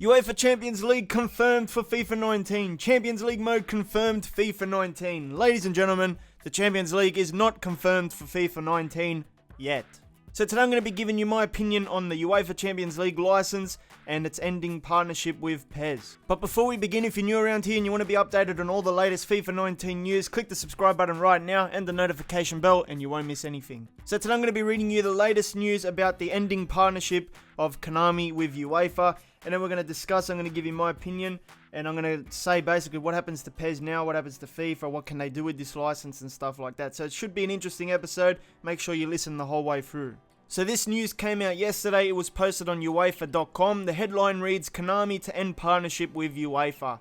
UEFA Champions League confirmed for FIFA 19. Champions League mode confirmed FIFA 19. Ladies and gentlemen, the Champions League is not confirmed for FIFA 19 yet. So today I'm going to be giving you my opinion on the UEFA Champions League license and its ending partnership with PES. But before we begin, if you're new around here and you want to be updated on all the latest FIFA 19 news, click the subscribe button right now and the notification bell and you won't miss anything. So today I'm going to be reading you the latest news about the ending partnership of Konami with UEFA, and then we're going to discuss, I'm going to give you my opinion, and I'm going to say basically what happens to PES now, what happens to FIFA, what can they do with this license and stuff like that. So it should be an interesting episode. Make sure you listen the whole way through. So this news came out yesterday. It was posted on UEFA.com. The headline reads, Konami to end partnership with UEFA.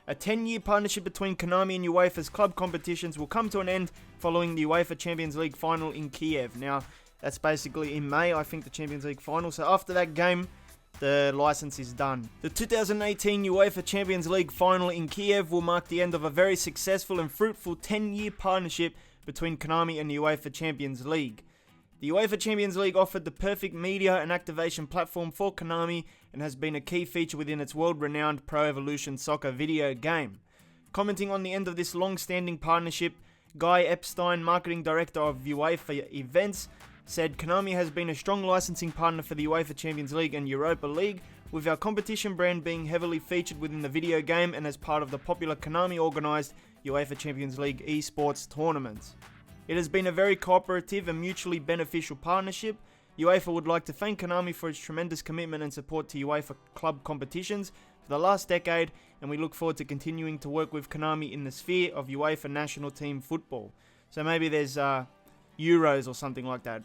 A 10-year partnership between Konami and UEFA's club competitions will come to an end following the UEFA Champions League final in Kiev. Now, that's basically in May, I think, the Champions League final. So after that game, the license is done. The 2018 UEFA Champions League final in Kiev will mark the end of a very successful and fruitful 10-year partnership between Konami and the UEFA Champions League. The UEFA Champions League offered the perfect media and activation platform for Konami and has been a key feature within its world-renowned Pro Evolution Soccer video game. Commenting on the end of this long-standing partnership, Guy Epstein, marketing director of UEFA Events, said Konami has been a strong licensing partner for the UEFA Champions League and Europa League, with our competition brand being heavily featured within the video game and as part of the popular Konami-organised UEFA Champions League esports tournaments. It has been a very cooperative and mutually beneficial partnership. UEFA would like to thank Konami for its tremendous commitment and support to UEFA club competitions for the last decade, and we look forward to continuing to work with Konami in the sphere of UEFA national team football. So maybe there's Euros or something like that.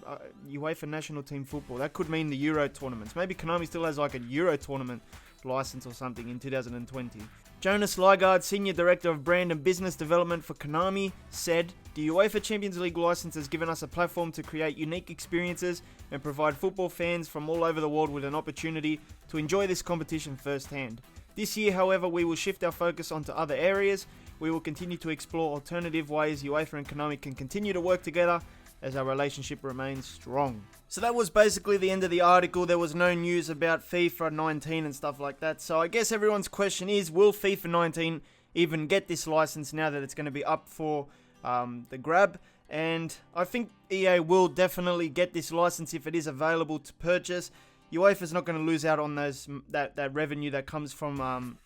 UEFA national team football. That could mean the Euro tournaments. Maybe Konami still has like a Euro tournament license or something in 2020. Jonas Lygaard, Senior Director of Brand and Business Development for Konami, said, the UEFA Champions League license has given us a platform to create unique experiences and provide football fans from all over the world with an opportunity to enjoy this competition firsthand. This year, however, we will shift our focus onto other areas. We will continue to explore alternative ways UEFA and Konami can continue to work together as our relationship remains strong. So that was basically the end of the article. There was no news about FIFA 19 and stuff like that. So I guess everyone's question is, will FIFA 19 even get this license now that it's going to be up for the grab? And I think EA will definitely get this license if it is available to purchase. UEFA's not going to lose out on that revenue that comes from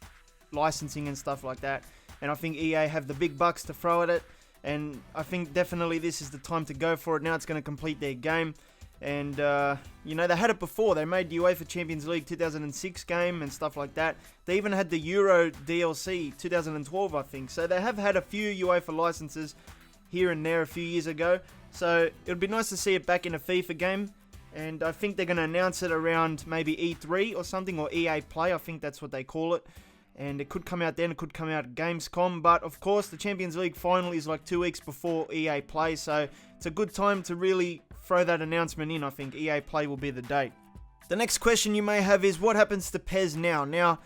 licensing and stuff like that. And I think EA have the big bucks to throw at it. And I think definitely this is the time to go for it. Now it's going to complete their game. And, they had it before. They made the UEFA Champions League 2006 game and stuff like that. They even had the Euro DLC 2012, I think. So they have had a few UEFA licenses here and there a few years ago. So it would be nice to see it back in a FIFA game. And I think they're going to announce it around maybe E3 or something, or EA Play. I think that's what they call it. And it could come out then, it could come out at Gamescom. But of course, the Champions League final is like 2 weeks before EA Play. So it's a good time to really throw that announcement in. I think EA Play will be the date. The next question you may have is, what happens to PES now? Now,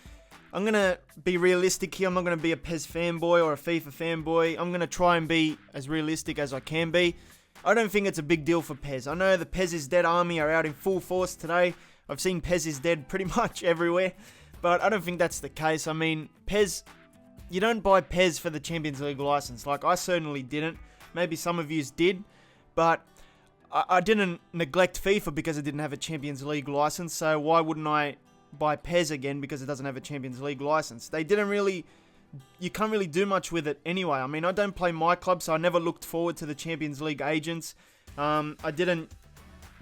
I'm going to be realistic here. I'm not going to be a PES fanboy or a FIFA fanboy. I'm going to try and be as realistic as I can be. I don't think it's a big deal for PES. I know the PES is Dead army are out in full force today. I've seen PES is Dead pretty much everywhere. But I don't think that's the case. I mean, PES, you don't buy PES for the Champions League license. Like, I certainly didn't. Maybe some of yous did. But I didn't neglect FIFA because it didn't have a Champions League license. So why wouldn't I buy PES again because it doesn't have a Champions League license? You can't really do much with it anyway. I mean, I don't play my club, so I never looked forward to the Champions League agents. I didn't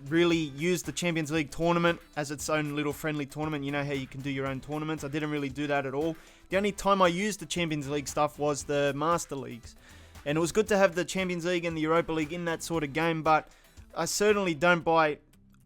really use the Champions League tournament as its own little friendly tournament. You know how you can do your own tournaments. I didn't really do that at all. The only time I used the Champions League stuff was the Master Leagues. And it was good to have the Champions League and the Europa League in that sort of game, but I certainly don't buy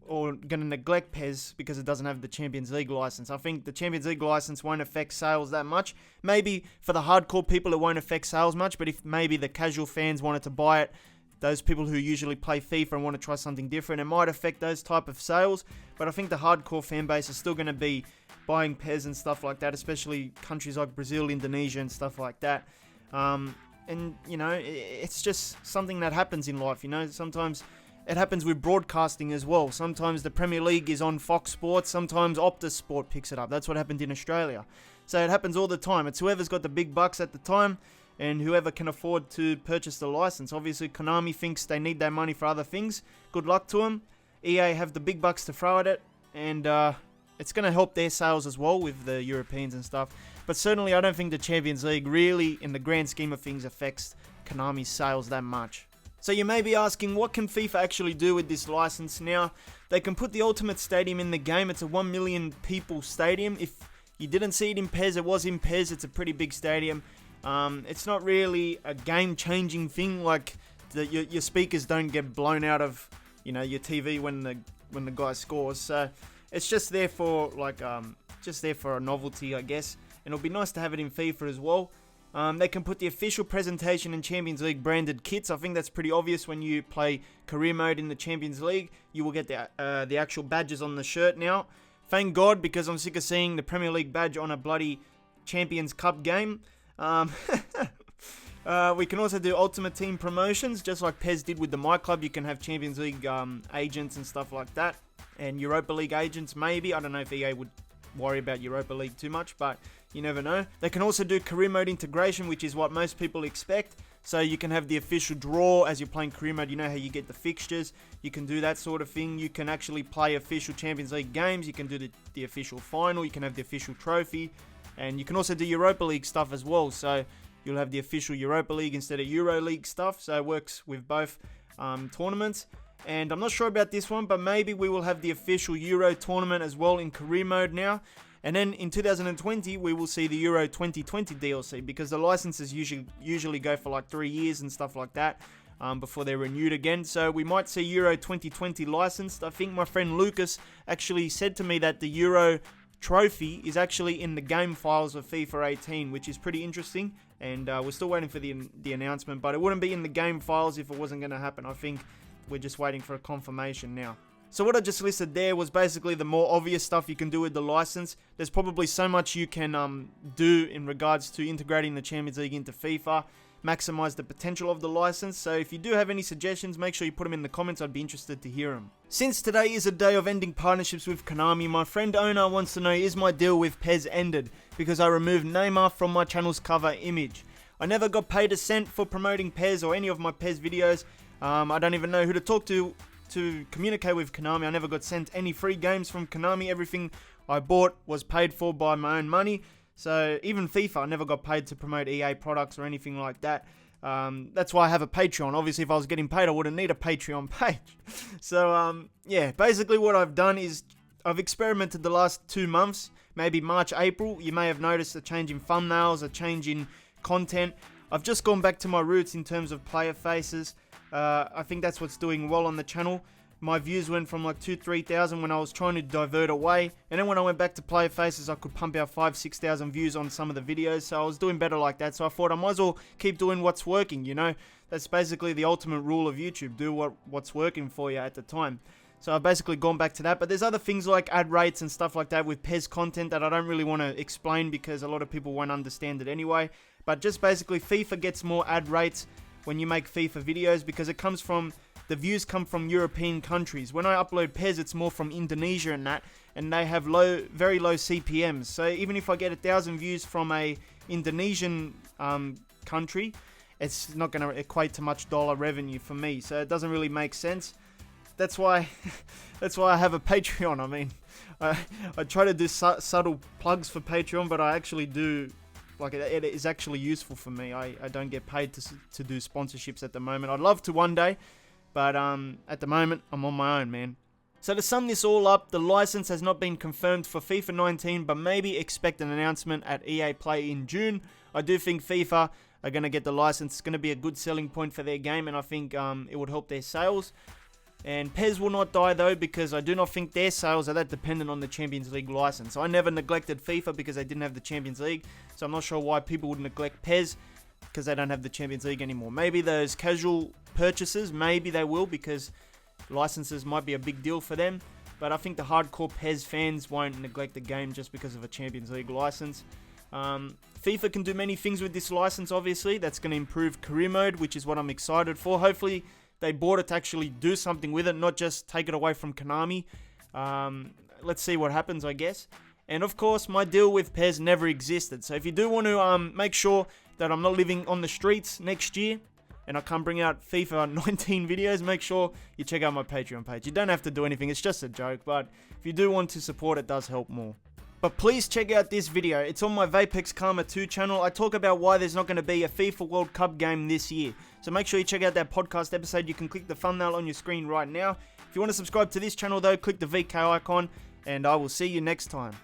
or going to neglect PES because it doesn't have the Champions League license. I think the Champions League license won't affect sales that much. Maybe for the hardcore people it won't affect sales much, but if maybe the casual fans wanted to buy it, those people who usually play FIFA and want to try something different, it might affect those type of sales. But I think the hardcore fan base is still going to be buying PES and stuff like that, especially countries like Brazil, Indonesia and stuff like that. And, it's just something that happens in life, Sometimes it happens with broadcasting as well. Sometimes the Premier League is on Fox Sports, sometimes Optus Sport picks it up. That's what happened in Australia. So it happens all the time. It's whoever's got the big bucks at the time and whoever can afford to purchase the license. Obviously, Konami thinks they need their money for other things. Good luck to them. EA have the big bucks to throw at it, and it's going to help their sales as well with the Europeans and stuff. But certainly, I don't think the Champions League really, in the grand scheme of things, affects Konami's sales that much. So you may be asking, what can FIFA actually do with this license? Now, they can put the Ultimate Stadium in the game. It's a 1 million people stadium. If you didn't see it in PES, it was in PES. It's a pretty big stadium. It's not really a game-changing thing, like your speakers don't get blown out of, your TV when the guy scores. So it's just there for a novelty, I guess. And it'll be nice to have it in FIFA as well. They can put the official presentation and Champions League branded kits. I think that's pretty obvious when you play career mode in the Champions League. You will get the actual badges on the shirt now. Thank God, because I'm sick of seeing the Premier League badge on a bloody Champions Cup game. We can also do Ultimate Team promotions, just like PES did with the My Club. You can have Champions League agents and stuff like that. And Europa League agents, maybe. I don't know if EA would worry about Europa League too much, but you never know. They can also do career mode integration, which is what most people expect. So you can have the official draw as you're playing career mode. You know how you get the fixtures. You can do that sort of thing. You can actually play official Champions League games. You can do the official final. You can have the official trophy. And you can also do Europa League stuff as well. So you'll have the official Europa League instead of Euro League stuff. So it works with both tournaments. And I'm not sure about this one, but maybe we will have the official Euro tournament as well in career mode now. And then in 2020, we will see the Euro 2020 DLC, because the licenses usually go for like 3 years and stuff like that before they're renewed again. So we might see Euro 2020 licensed. I think my friend Lucas actually said to me that the Euro trophy is actually in the game files of FIFA 18, which is pretty interesting. And we're still waiting for the announcement, but it wouldn't be in the game files if it wasn't going to happen. I think we're just waiting for a confirmation now. So what I just listed there was basically the more obvious stuff you can do with the license. There's probably so much you can do in regards to integrating the Champions League into FIFA, maximize the potential of the license. So if you do have any suggestions, make sure you put them in the comments. I'd be interested to hear them. Since today is a day of ending partnerships with Konami, my friend Owner wants to know, is my deal with PES ended because I removed Neymar from my channel's cover image? I never got paid a cent for promoting PES or any of my PES videos. I don't even know who to talk to communicate with Konami. I never got sent any free games from Konami. Everything I bought was paid for by my own money. So even FIFA, I never got paid to promote EA products or anything like that. That's why I have a Patreon. Obviously, if I was getting paid, I wouldn't need a Patreon page. So, yeah, basically what I've done is I've experimented the last 2 months, maybe March, April. You may have noticed a change in thumbnails, a change in content. I've just gone back to my roots in terms of player faces. I think that's what's doing well on the channel. My views went from like 2,000-3,000 when I was trying to divert away. And then when I went back to player faces, I could pump out 5,000-6,000 views on some of the videos. So I was doing better like that. So I thought I might as well keep doing what's working, you know. That's basically the ultimate rule of YouTube. Do what's working for you at the time. So I've basically gone back to that. But there's other things like ad rates and stuff like that with PES content that I don't really want to explain because a lot of people won't understand it anyway. But just basically FIFA gets more ad rates when you make FIFA videos because it comes from, the views come from European countries. When I upload PES, it's more from Indonesia and that, and they have very low CPMs. So even if I get 1,000 views from a Indonesian country, it's not going to equate to much dollar revenue for me. So it doesn't really make sense. That's why I have a Patreon. I mean, I try to do subtle plugs for Patreon, but I actually do. Like, it is actually useful for me. I don't get paid to do sponsorships at the moment. I'd love to one day, but at the moment, I'm on my own, man. So to sum this all up, the license has not been confirmed for FIFA 19, but maybe expect an announcement at EA Play in June. I do think FIFA are going to get the license. It's going to be a good selling point for their game, and I think it would help their sales. And PES will not die though, because I do not think their sales are that dependent on the Champions League license. I never neglected FIFA because they didn't have the Champions League, so I'm not sure why people would neglect PES because they don't have the Champions League anymore. Maybe those casual purchases, maybe they will, because licenses might be a big deal for them. But I think the hardcore PES fans won't neglect the game just because of a Champions League license. FIFA can do many things with this license, obviously. That's going to improve career mode, which is what I'm excited for. Hopefully they bought it to actually do something with it, not just take it away from Konami. Let's see what happens, I guess. And of course, my deal with PES never existed. So if you do want to make sure that I'm not living on the streets next year, and I can't bring out FIFA 19 videos, make sure you check out my Patreon page. You don't have to do anything, it's just a joke, but if you do want to support, it does help more. But please check out this video. It's on my Vapex Karma 2 channel. I talk about why there's not going to be a FIFA World Cup game this year. So make sure you check out that podcast episode. You can click the thumbnail on your screen right now. If you want to subscribe to this channel though, click the VK icon, and I will see you next time.